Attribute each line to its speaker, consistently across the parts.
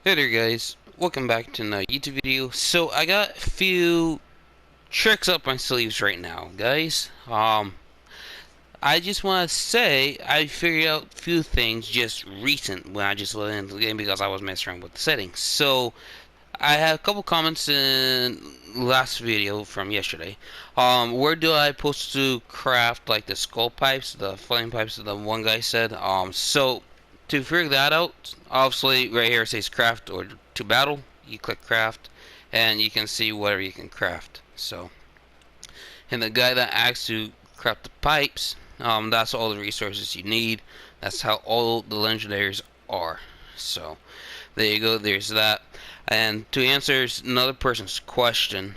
Speaker 1: Hey there guys, welcome back to another YouTube video. So I got a few tricks up my sleeves right now, guys. I just want to say I figured out a few things just recent when I just loaded into the game because I was messing around with the settings. So I had a couple comments in last video from yesterday. Where do I supposed to craft like the skull pipes, the flame pipes that the one guy said? So to figure that out, obviously right here it says craft or to battle. You click craft, and you can see whatever you can craft. So, and the guy that asks to craft the pipes, that's all the resources you need. That's how all the legendaries are. So there you go. There's that. And to answer another person's question,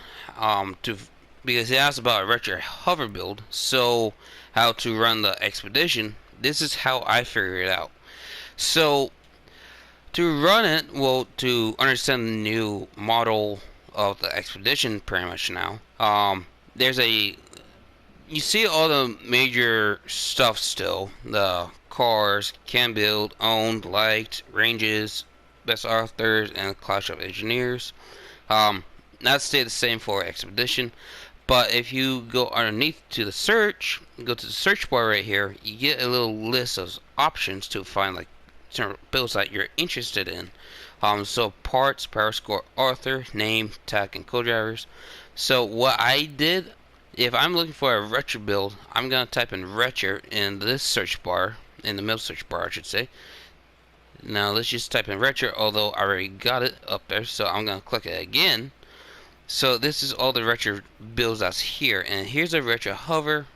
Speaker 1: because he asked about a retro hover build, so how to run the expedition. This is how I figured it out. So to run it, well, to understand the new model of the expedition, pretty much now. There's a you see all the major stuff still. The cars, can build, owned, liked, ranges, best authors, and clash of engineers. That stay the same for expedition. But if you go underneath to the search, go to the search bar right here, you get a little list of options to find like certain builds that you're interested in. So parts, power score, author, name, tech, and co-drivers. So what I did, if I'm looking for a retro build, I'm gonna type in retro in this search bar, in the middle search bar, I should say. Now let's just type in retro, although I already got it up there, so I'm gonna click it again. So this is all the retro builds that's here, and here's a retro hover.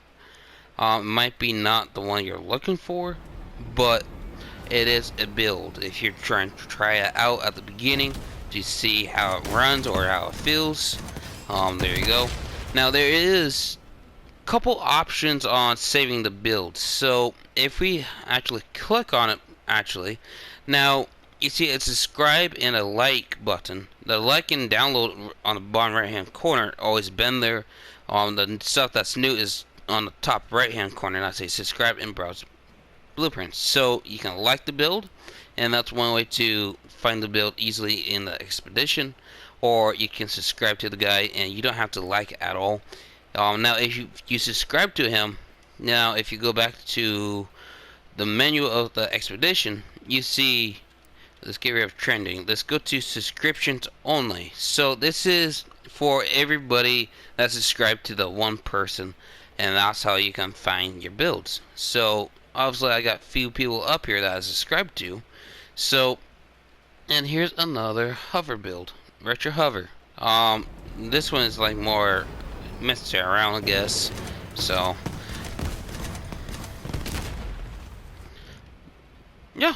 Speaker 1: Might be not the one you're looking for, but it is a build. If you're trying to try it out at the beginning to see how it runs or how it feels, there you go. Now there is a couple options on saving the build. So if we actually click on it, now you see it's subscribe and a like button. The like and download on the bottom right hand corner always been there. The stuff that's new is on the top right hand corner, and I say subscribe and browse blueprints. So you can like the build, and that's one way to find the build easily in the expedition, or you can subscribe to the guy and you don't have to like it at all. Now if you subscribe to him, now if you go back to the menu of the expedition, you see, let's get rid of trending. Let's go to subscriptions only. So this is for everybody that's subscribed to the one person, and that's how you can find your builds. So obviously I got few people up here that I subscribed to. So, and here's another hover build, retro hover. This one is like more messing around, I guess. So yeah,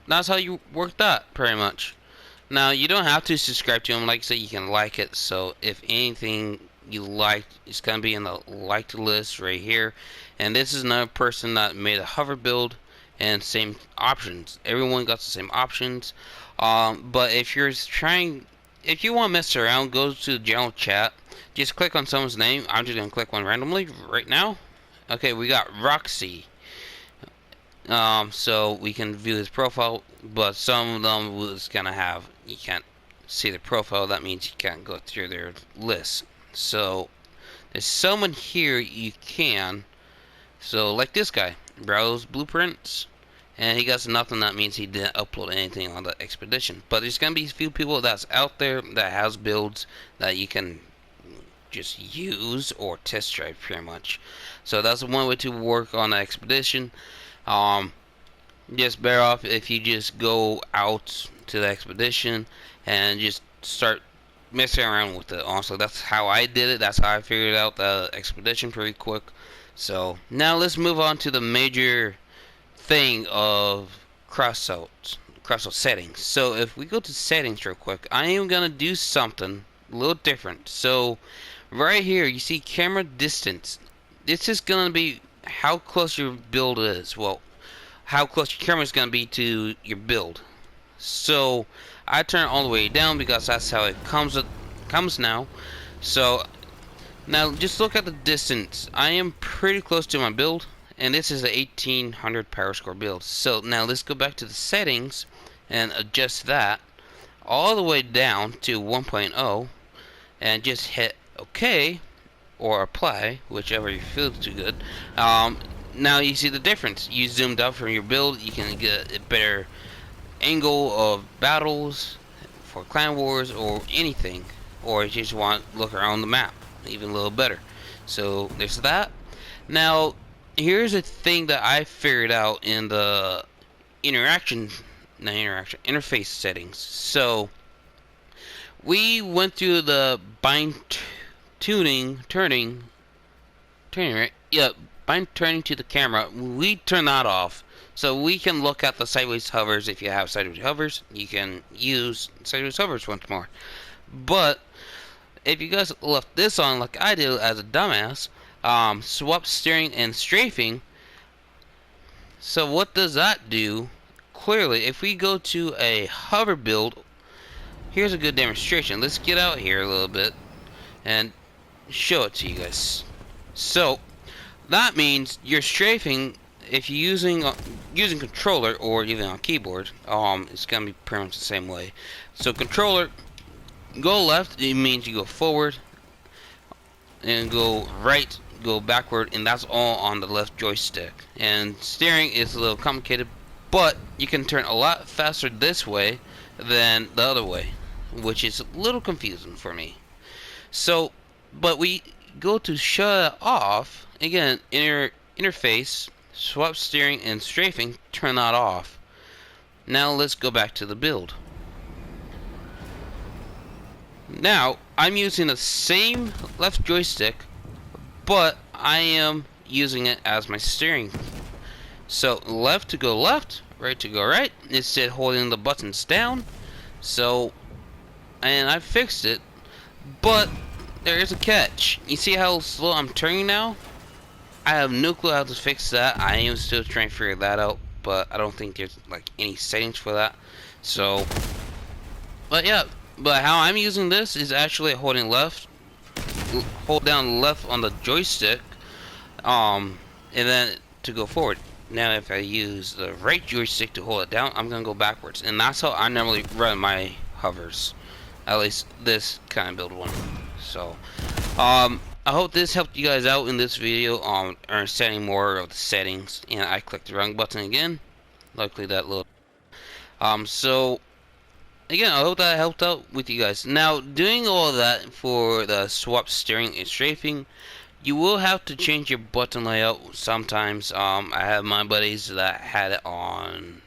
Speaker 1: that's how you work that, pretty much. Now, you don't have to subscribe to them. Like I said, you can like it. So, if anything you like, it's going to be in the liked list right here. And this is another person that made a hover build and same options. Everyone got the same options. But if you're trying, if you want to mess around, go to the general chat. Just click on someone's name. I'm just going to click one randomly right now. Okay, we got Roxy. So we can view his profile, but some of them was gonna have, you can't see the profile. That means you can't go through their list. So there's someone here you can. So like this guy, browse blueprints, and he got nothing. That means he didn't upload anything on the expedition. But there's gonna be a few people that's out there that has builds that you can just use or test drive, pretty much. So that's one way to work on the expedition. Just better off if you just go out to the expedition and just start messing around with it. Also, that's how I did it. That's how I figured out the expedition pretty quick. So now let's move on to the major thing of Crossout settings. So if we go to settings real quick, I am gonna do something a little different. So right here you see camera distance. This is gonna be how close your build is. Well, how close your camera is going to be to your build. So I turn it all the way down because that's how it comes now. So now just look at the distance. I am pretty close to my build, and this is a 1800 power score build. So now let's go back to the settings and adjust that. all the way down to 1.0 and just hit OK or apply, whichever you feel too good. Now you see the difference. You zoomed out from your build, you can get a better angle of battles for clan wars or anything, or if you just want to look around the map even a little better. So there's that. Now here's a thing that I figured out in the interface settings. So we went through the turning, right? Yeah, bind turning to the camera. We turn that off. So we can look at the sideways hovers. If you have sideways hovers, you can use sideways hovers once more. But if you guys left this on like I did as a dumbass, swap steering and strafing. So what does that do? Clearly, if we go to a hover build, here's a good demonstration. Let's get out here a little bit and show it to you guys. So that means you're strafing. If you're using controller or even on keyboard, it's gonna be pretty much the same way. So controller, go left, it means you go forward, and go right, go backward, and that's all on the left joystick. And steering is a little complicated, but you can turn a lot faster this way than the other way, which is a little confusing for me. So, but we go to shut it off again. Interface, swap steering and strafing, turn that off. Now let's go back to the build. Now I'm using the same left joystick, but I am using it as my steering. So left to go left, right to go right, instead holding the buttons down. So, and I fixed it, but there is a catch. You see how slow I'm turning now? I have no clue how to fix that. I am still trying to figure that out, but I don't think there's like any settings for that. So, but yeah, but how I'm using this is actually holding left, hold down left on the joystick, and then to go forward. Now if I use the right joystick to hold it down, I'm gonna go backwards, and that's how I normally run my hovers, at least this kind of build one. So, I hope this helped you guys out in this video on understanding more of the settings. And I clicked the wrong button again. Luckily that little. So again, I hope that helped out with you guys. Now, doing all of that for the swap steering and strafing, you will have to change your button layout sometimes. I have my buddies that had it on,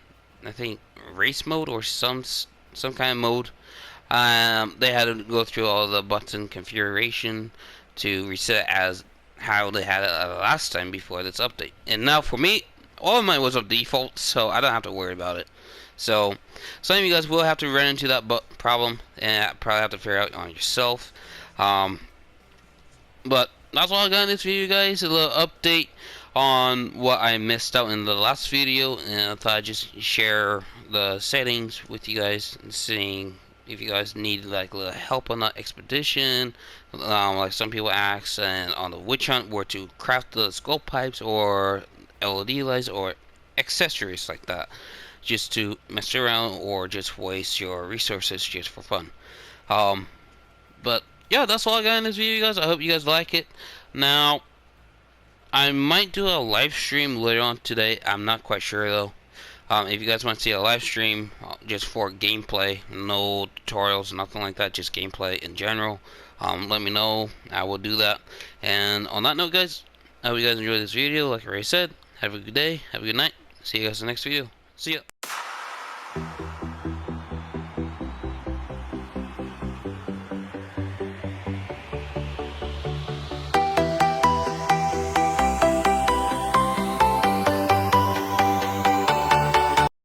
Speaker 1: I think, race mode or some kind of mode. They had to go through all the button configuration to reset it as how they had it last time before this update. And now for me, all of mine was on default, so I don't have to worry about it. So some of you guys will have to run into that problem, and probably have to figure out on yourself. But that's all I got in this video, guys. A little update on what I missed out in the last video, and I thought I'd just share the settings with you guys and seeing if you guys need like a little help on that expedition, like some people ask, and on the witch hunt where to craft the skull pipes or LED lights or accessories like that, just to mess around or just waste your resources just for fun. But yeah, that's all I got in this video, guys. I hope you guys like it. Now, I might do a live stream later on today. I'm not quite sure though. If you guys want to see a live stream just for gameplay, no tutorials, nothing like that, just gameplay in general, let me know. I will do that. And on that note, guys, I hope you guys enjoyed this video. Like I already said, have a good day, have a good night. See you guys in the next video. See ya.